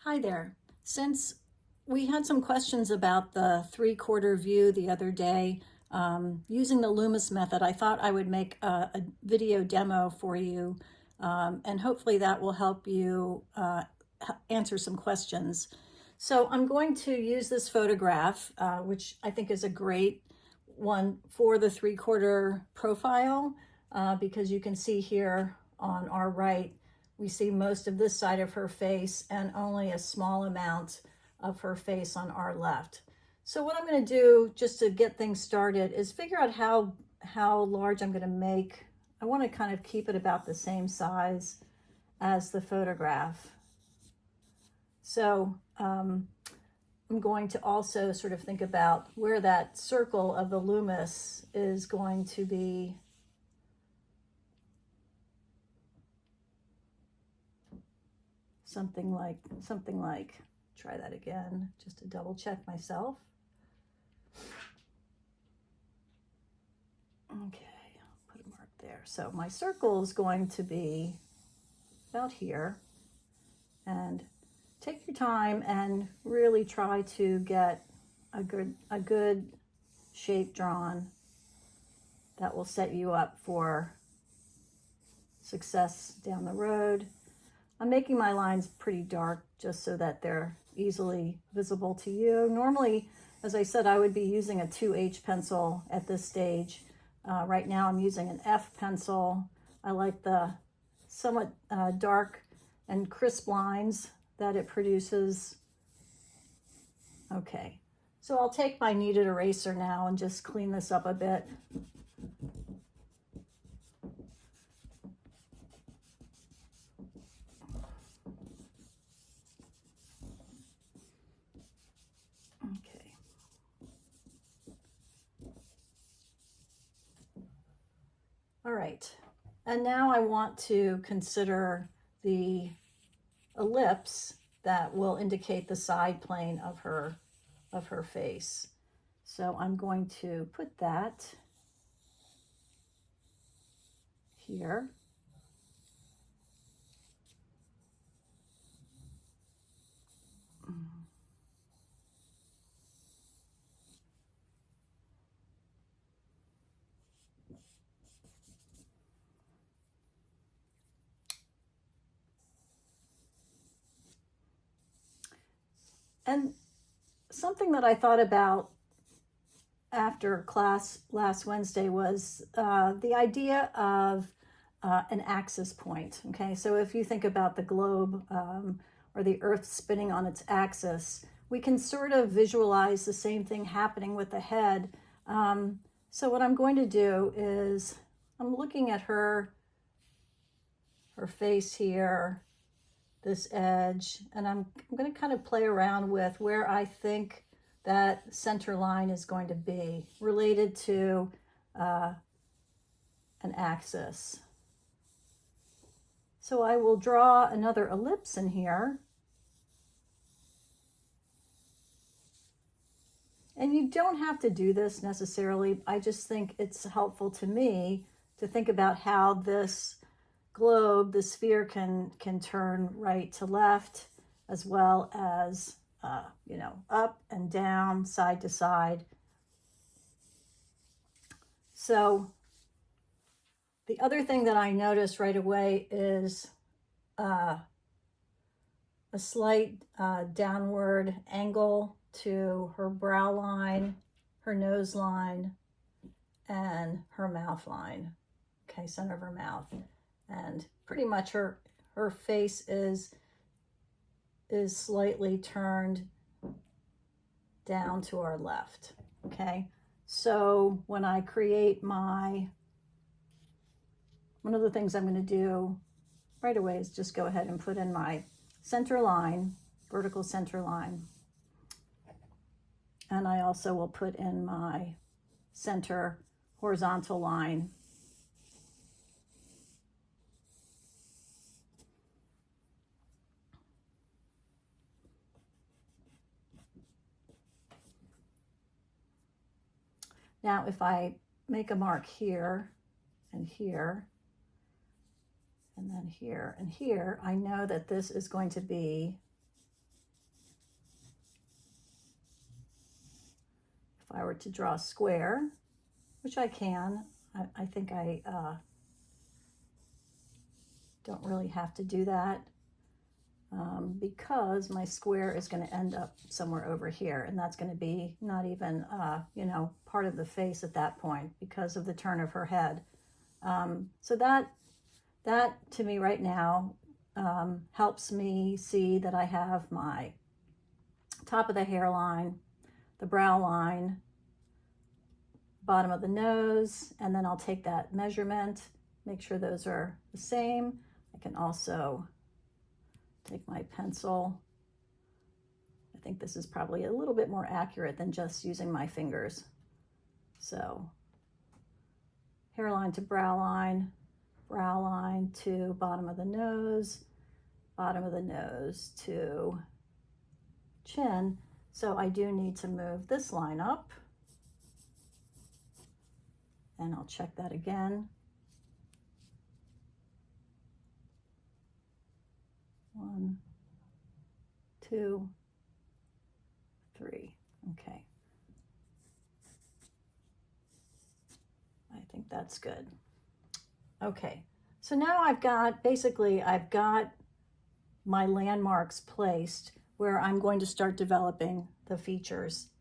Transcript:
Hi there. Since we had some questions about the three-quarter view the other day, using the Loomis method, I thought I would make a video demo for you, and hopefully that will help you answer some questions. So I'm going to use this photograph, which I think is a great one for the three-quarter profile, because you can see here on our right, we see most of this side of her face and only a small amount of her face on our left. So what I'm going to do just to get things started is figure out how large I'm going to make. I want to kind of keep it about the same size as the photograph. So I'm going to also sort of think about where that circle of the Loomis is going to be. Something like, try that again, just to double check myself. Okay, I'll put a mark there. So my circle is going to be about here, and take your time and really try to get a good shape drawn that will set you up for success down the road. I'm making my lines pretty dark just so that they're easily visible to you. Normally, as I said, I would be using a 2H pencil at this stage. Right now I'm using an F pencil. I like the somewhat dark and crisp lines that it produces. Okay, so I'll take my kneaded eraser now and just clean this up a bit. All right, and now I want to consider the ellipse that will indicate the side plane of her face. So I'm going to put that here. And something that I thought about after class last Wednesday was the idea of an axis point. Okay, so if you think about the globe or the Earth spinning on its axis, we can sort of visualize the same thing happening with the head. So what I'm going to do is I'm looking at her face here, this edge, and I'm going to kind of play around with where I think that center line is going to be related to an axis. So I will draw another ellipse in here. And you don't have to do this necessarily. I just think it's helpful to me to think about how this globe, the sphere, can turn right to left, as well as up and down, side to side. So the other thing that I noticed right away is a slight downward angle to her brow line, her nose line, and her mouth line. Okay, center of her mouth. And pretty much her face is slightly turned down to our left. Okay, so when I create one of the things I'm going to do right away is just go ahead and put in my center line, vertical center line. And I also will put in my center horizontal line. Now, if I make a mark here and here, and then here and here, I know that this is going to be If I were to draw a square, which I can, I think I don't really have to do that because my square is going to end up somewhere over here, and that's going to be not even, you know, part of the face at that point because of the turn of her head. So that to me right now helps me see that I have my top of the hairline, the brow line, bottom of the nose, and then I'll take that measurement, make sure those are the same. I can also take my pencil. I think this is probably a little bit more accurate than just using my fingers. So hairline to brow line to bottom of the nose to chin. So I do need to move this line up, and I'll check that again. 1, 2, 3. Okay. I think that's good. Okay. So now I've got my landmarks placed where I'm going to start developing the features.